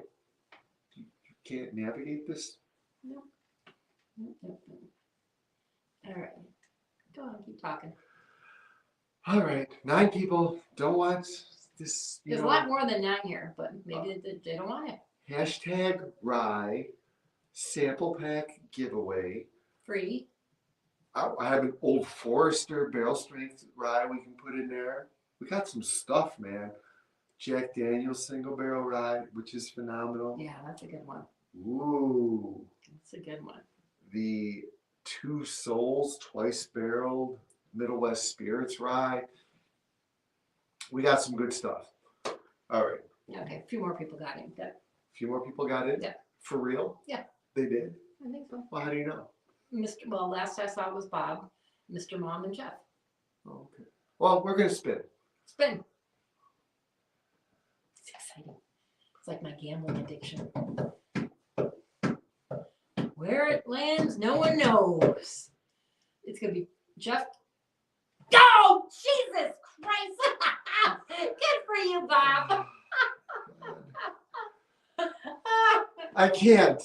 You can't navigate this? No. All right. Go on, keep talking. All right. 9 people don't want this. There's a lot more than 9 here, but maybe they don't want it. Hashtag Rye sample pack giveaway. Free. I have an Old Forester barrel strength rye we can put in there. We got some stuff, man. Jack Daniel's single barrel rye, which is phenomenal. Yeah, that's a good one. Ooh. That's a good one. The Two Souls twice barreled Middle West Spirits rye. We got some good stuff. All right. Okay, a few more people got in. Yeah. A few more people got in? Yeah. For real? Yeah. They did? I think so. Well, how do you know? Well, last I saw was Bob, Mr. Mom, and Jeff. Oh, okay. Well, we're going to spin. Spin. It's exciting. It's like my gambling addiction. Where it lands, no one knows. It's going to be Jeff. Oh, Jesus Christ. Good for you, Bob. I can't.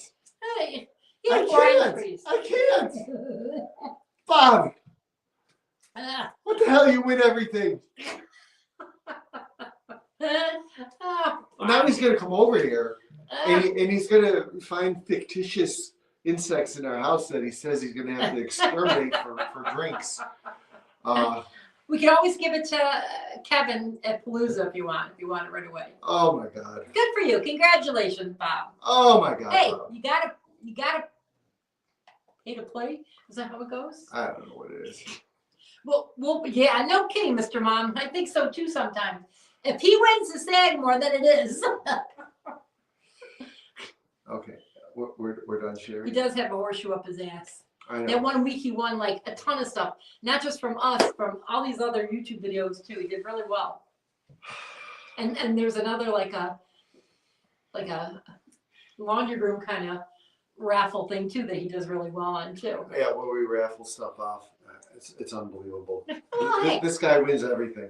Hey, I can't. Bob, what the hell? You win everything. Now he's going to come over here and he's going to find fictitious insects in our house that he says he's going to have to exterminate for drinks. We can always give it to Kevin at Palooza if you want it right away. Oh my God. Good for you. Congratulations, Bob. Oh my God. Hey, Bob. you gotta pay to play? Is that how it goes? I don't know what it is. Well, yeah, no kidding, Mr. Mom. I think so too sometimes. If he wins the Sagamore, then it is. Okay, we're done sharing. He does have a horseshoe up his ass. I know. That 1 week he won like a ton of stuff, not just from us, from all these other YouTube videos too. He did really well. And there's another like a laundry room kind of raffle thing too that he does really well on too. Yeah, when we raffle stuff off, it's unbelievable. Oh, hey. This guy wins everything.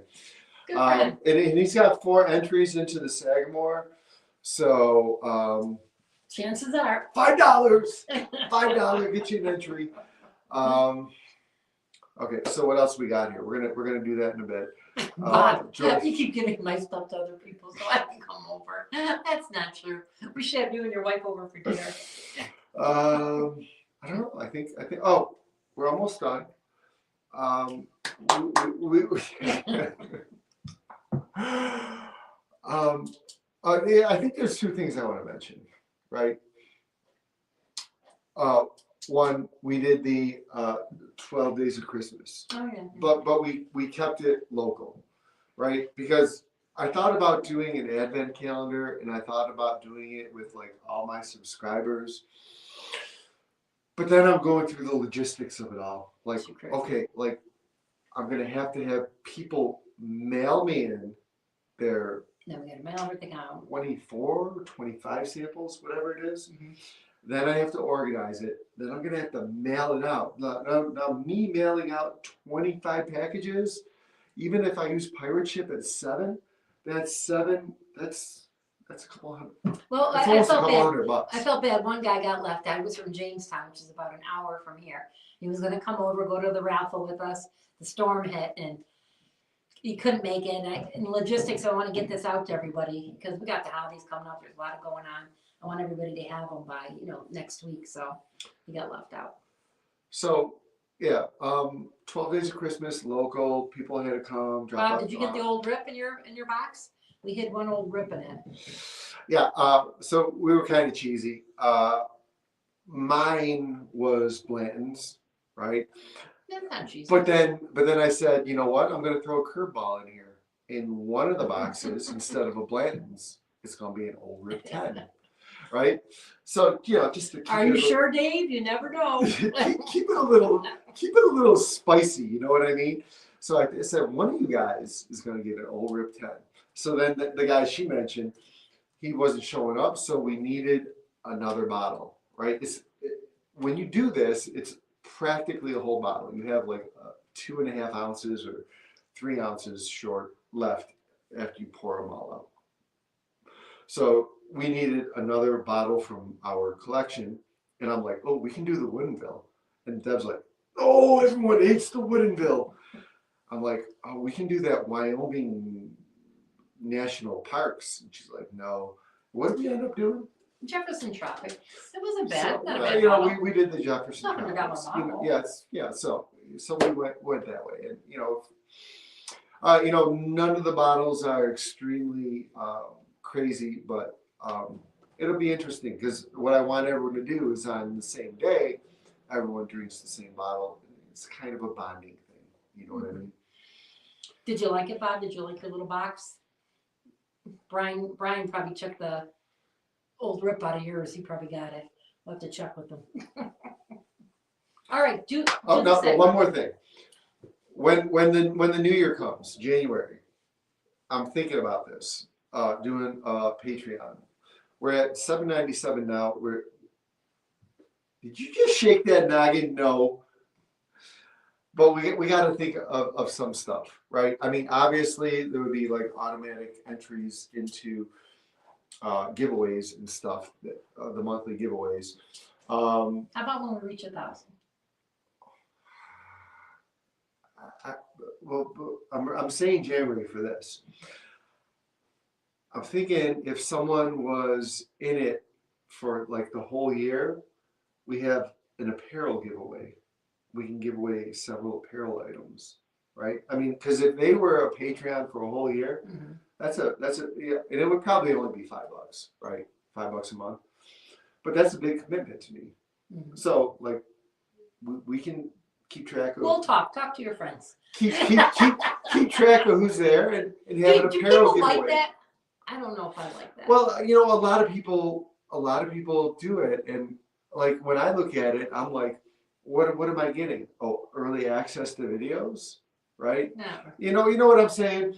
Good for him. And he's got 4 entries into the Sagamore. So Chances are $5. $5 get you an entry. Okay, so what else we got here? We're gonna do that in a bit. Bob, George, you keep giving my stuff to other people so I can come over. That's not true. We should have you and your wife over for dinner. I don't know. I think. Oh, we're almost done. Yeah, I think there's 2 things I want to mention, right? One, we did the 12 Days of Christmas, Oh, yeah. but we kept it local, right? Because I thought about doing an advent calendar, and I thought about doing it with like all my subscribers. But then I'm going through the logistics of it all. Like, okay, like I'm gonna have to have people mail me in their Then we gotta mail everything out. 24 or 25 samples, whatever it is. Mm-hmm. Then I have to organize it. Then I'm gonna have to mail it out. Now me mailing out 25 packages, even if I use pirate ship at 7, that's a couple hundred. Well, That's I almost a felt couple bad. $100. I felt bad. One guy got left out. He was from Jamestown, which is about an hour from here. He was going to come over, go to the raffle with us. The storm hit, and he couldn't make it. And in logistics, I want to get this out to everybody because we got the holidays coming up. There's a lot going on. I want everybody to have them by next week. So he got left out. So yeah, 12 Days of Christmas, local. People had to come. Drop Bob, off, did you get the old rip in your box? We hid one old rip in it. Yeah, so we were kind of cheesy. Mine was Blanton's, right? That's not cheesy. But then I said, you know what? I'm going to throw a curveball in here. In one of the boxes, instead of a Blanton's, it's going to be an old Rip 10, right? So just to keep Are you sure, Dave? You never know. keep it a little spicy. You know what I mean? So I said one of you guys is going to get an old Rip 10. So then the guy she mentioned, he wasn't showing up, so we needed another bottle, right? When you do this, it's practically a whole bottle. You have like 2.5 ounces or 3 ounces short left after you pour them all out. So we needed another bottle from our collection, and I'm like, oh, we can do the Woodinville. And Deb's like, oh, everyone hates the Woodinville. I'm like, oh, we can do that Wyoming National Parks. And she's like, no. What did we end up doing? Jefferson Tropics. It wasn't bad. So, Not a bad bottle. we did the Jefferson $100 Tropics. bottle. Yeah. So we went that way, and none of the bottles are extremely crazy, but it'll be interesting because what I want everyone to do is on the same day, everyone drinks the same bottle. It's kind of a bonding thing. You know what I mean? Did you like it, Bob? Did you like your little box? Brian probably checked the old rip out of yours. He probably got it. We'll have to check with him. All right, do Oh the no, segment. one more thing. When the new year comes, January, I'm thinking about this. Doing Patreon. We're at $7.97 now. Did you just shake that noggin? No. But we got to think of some stuff, right? I mean, obviously there would be like automatic entries into giveaways and stuff, the monthly giveaways. How about when we reach 1,000? I'm saying January for this. I'm thinking if someone was in it for like the whole year, we have an apparel giveaway. We can give away several apparel items, right? I mean, because if they were a Patreon for a whole year, Mhm. that's a yeah, and it would probably only be $5, right? $5 a month, but that's a big commitment to me. Mhm. So like, we can keep track of. We'll talk to your friends. Keep track of who's there and have an Do apparel people giveaway. like that? I don't know if I like that. Well, you know, a lot of people do it, and like when I look at it, I'm like, what am I getting? Oh, early access to videos, right? No. You know what I'm saying?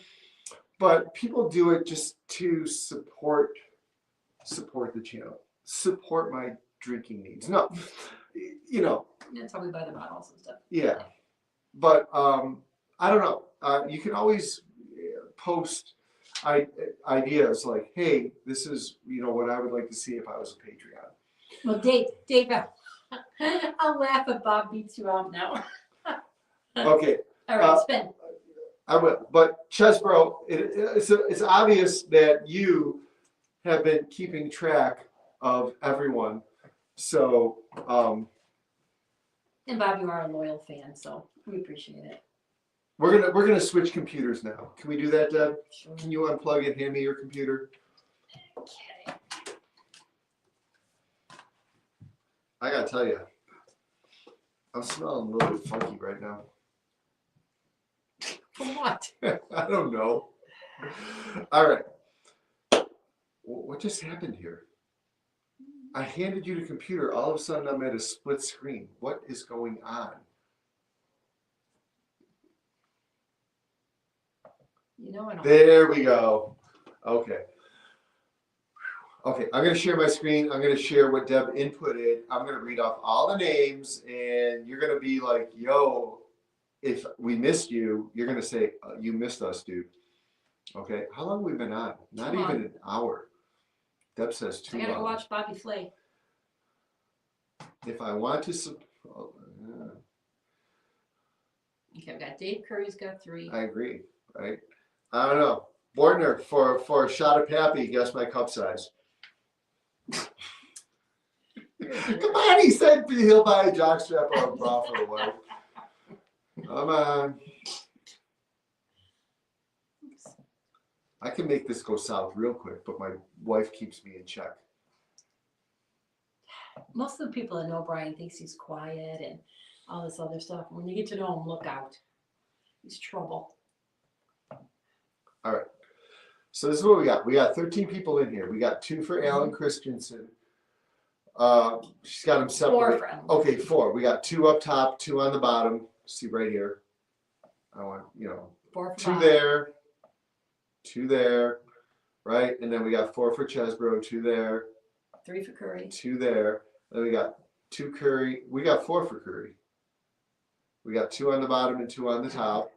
But people do it just to support the channel, support my drinking needs. No, you know. That's how we buy the bottles and stuff. Yeah, but I don't know. You can always post ideas like, "Hey, this is what I would like to see if I was a Patreon." Well, Dave, I'll laugh if Bob beats you out now. Okay. All right, spin. I will. But Chesbro, it's obvious that you have been keeping track of everyone. So. And Bob, you are a loyal fan, so we appreciate it. We're gonna switch computers now. Can we do that, Deb? Sure. Can you unplug and hand me your computer? Okay. I gotta tell you, I'm smelling a little bit funky right now. From what? I don't know. All right. What just happened here? I handed you the computer. All of a sudden, I'm at a split screen. What is going on? I don't. There we go. Okay. Okay, I'm going to share my screen. I'm going to share what Deb inputted. I'm going to read off all the names, and you're going to be like, yo, if we missed you, you're going to say, you missed us, dude. Okay, how long have we been on? Not even an hour. Deb says too long. I got to go watch Bobby Flay. If I want to... Okay, I've got Dave Curry's got 3. I agree, right? I don't know. Bordner, for a shot of Pappy, guess my cup size. Come on, he said he'll buy a jockstrap or a bra for a wife. Come on. I can make this go south real quick, but my wife keeps me in check. Most of the people that know Brian thinks he's quiet and all this other stuff. When you get to know him, look out. He's trouble. All right. So this is what we got. We got 13 people in here. We got 2 for Alan Christensen. She's got them separate. 4 for Alan. Okay, 4. We got 2 up top, 2 on the bottom. See right here. I want 4 for 2 Bob. there, 2 there, right? And then we got 4 for Chesbro, 2 there. 3 for Curry. 2 there. Then we got 2 Curry. We got 4 for Curry. We got 2 on the bottom and 2 on the top.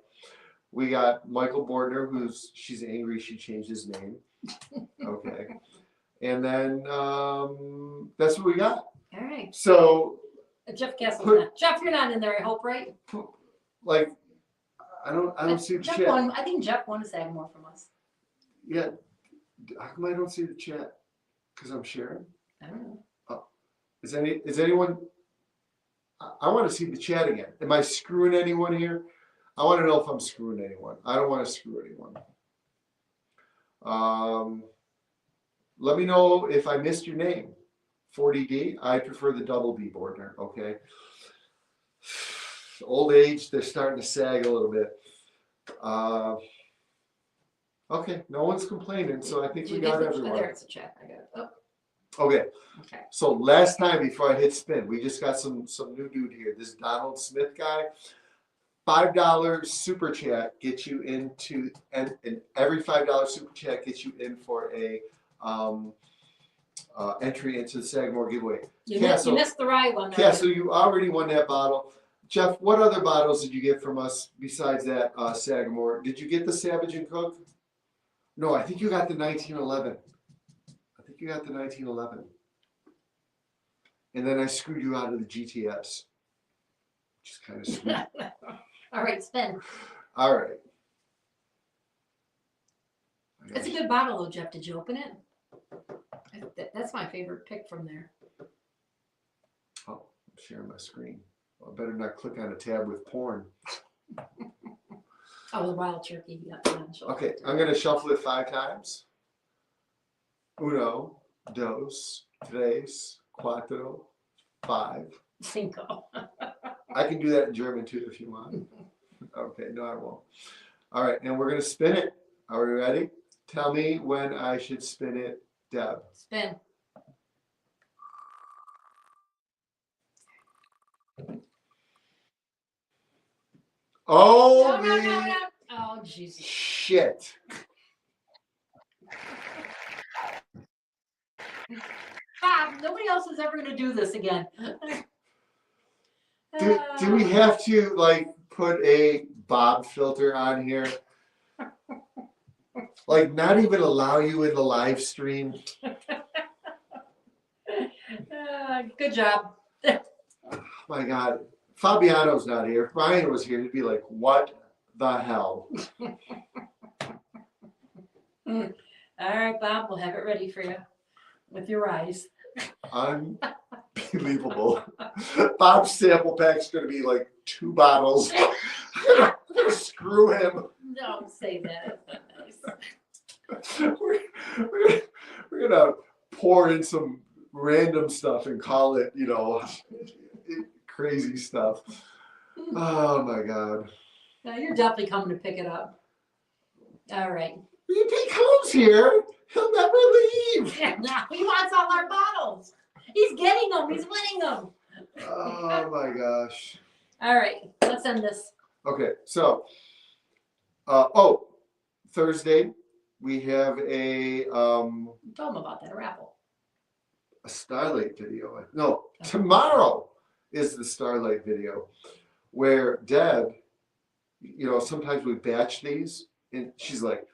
We got Michael Bordner, she's angry she changed his name. Okay. And then that's what we got. All right. So Jeff Castle's not. Jeff, you're not in there, I hope, right? Like, I don't see the Jeff chat. I think Jeff wanted to have more from us. Yeah. How come I don't see the chat? Because I'm sharing? I don't know. Is anyone? I want to see the chat again. Am I screwing anyone here? I want to know if I'm screwing anyone. I don't want to screw anyone. Let me know if I missed your name. 40D. I prefer the double D, Bordner. Okay. Old age, they're starting to sag a little bit. Okay, no one's complaining, so I think Did we you got get the, everyone. there it's a check. I got it. Oh, Okay, okay. so last time before I hit spin, we just got some new dude here. This Donald Smith guy, $5 super chat gets you into, and every $5 super chat gets you in for a entry into the Sagamore giveaway. You missed the right one. Yeah, so you already won that bottle. Jeff, what other bottles did you get from us besides that Sagamore? Did you get the Savage and Cook? No, I think you got the 1911. I think you got the 1911. And then I screwed you out of the GTS. Which is kind of sweet. All right, spin. All right. It's a good bottle though, Jeff. Did you open it? That's my favorite pick from there. Oh, I'm sharing my screen. Well, I better not click on a tab with porn. Oh, the wild turkey. Yeah, okay, I'm going to shuffle it 5 times. Uno, dos, tres, cuatro, 5. Cinco. I can do that in German too if you want. Okay, no, I won't. All right, and we're going to spin it. Are we ready? Tell me when I should spin it, Deb. Spin. Oh, no. Oh, Jesus. Shit. Bob, nobody else is ever going to do this again. Do we have to, like, put a Bob filter on here? Like, not even allow you in the live stream? Good job. Oh my God. Fabiano's not here. If Brian was here, he'd be like, what the hell? All right, Bob, we'll have it ready for you with your eyes. Unbelievable. Bob's sample pack's going to be like 2 bottles. I'm going to screw him. Don't say that. It's not nice. We're going to pour in some random stuff and call it, you know, crazy stuff. Oh my God. No, you're definitely coming to pick it up. All right. If he comes here, he'll never leave. No, he wants all our bottles. He's getting them. He's winning them. Oh my gosh. All right. Let's end this. Okay. So, Thursday we have a Tell him about that raffle. a Starlight video. No, tomorrow is the Starlight video where Deb, you know, sometimes we batch these and she's like,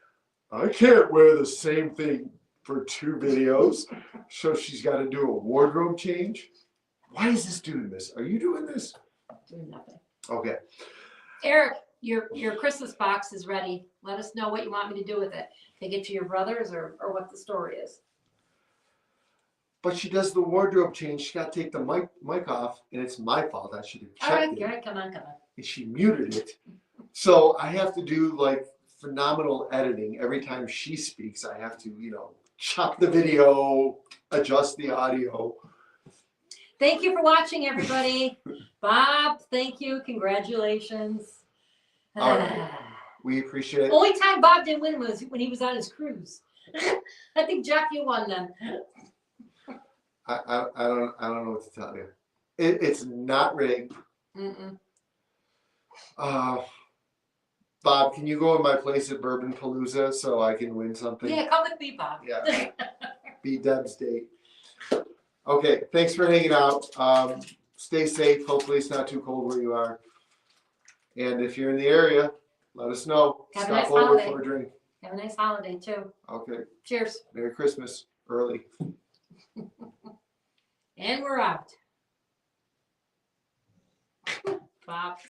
I can't wear the same thing for 2 videos. So she's got to do a wardrobe change. Why is this doing this? Are you doing this? Doing nothing. Okay. Eric, your Christmas box is ready. Let us know what you want me to do with it. Take it to your brothers or what the story is. But she does the wardrobe change. She got to take the mic off, and it's my fault. I should have checked it. All right, come on. And she muted it. So I have to do like phenomenal editing every time she speaks. I have to, you know, chop the video, adjust the audio. Thank you for watching, everybody. Bob, thank you. Congratulations. All right. We appreciate it. Only time Bob didn't win was when he was on his cruise. I think Jeff, you won then. I don't know what to tell you. It's not rigged. Mm-mm. Bob, can you go in my place at Bourbon Palooza so I can win something? Yeah, come with me, Bob. Yeah. Be Deb's date. Okay, thanks for hanging out. Stay safe. Hopefully it's not too cold where you are. And if you're in the area, let us know. Have a Stop nice over holiday. for a drink. Have a nice holiday, too. Okay. Cheers. Merry Christmas early. And we're out. Bob.